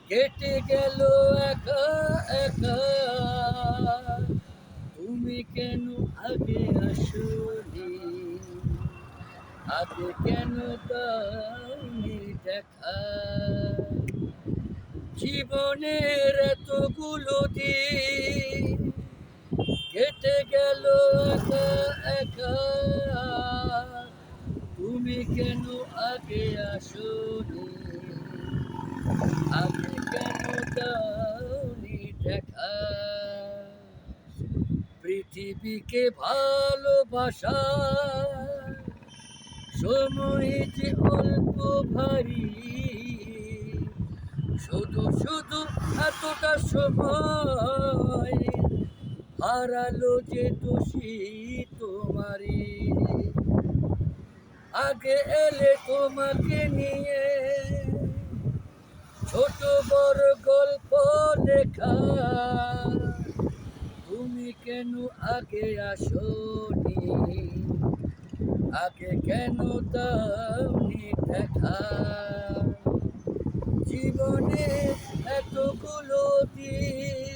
কেটে গেল একা একা, তুমি কেন আগে আসনি, আগে কেন দাওনি দেখা। জীবনের এতগুলো দিন কেটে গেল একা একা, তুমি কেন আগে আসনি, আগে কেন দাওনি দেখা। পৃথিবীকে ভালোবাসা সময় যে অল্প ভারী, শুধু শুধু এতটা সময় হারালো যে দোষী তোমারই। আগে এলে তোমাকে নিয়ে ছোট বড় গল্প লেখা, তুমি কেন আগে আসনি, আগে কেন দাওনি দেখা। জীবনে এতগুলো দিন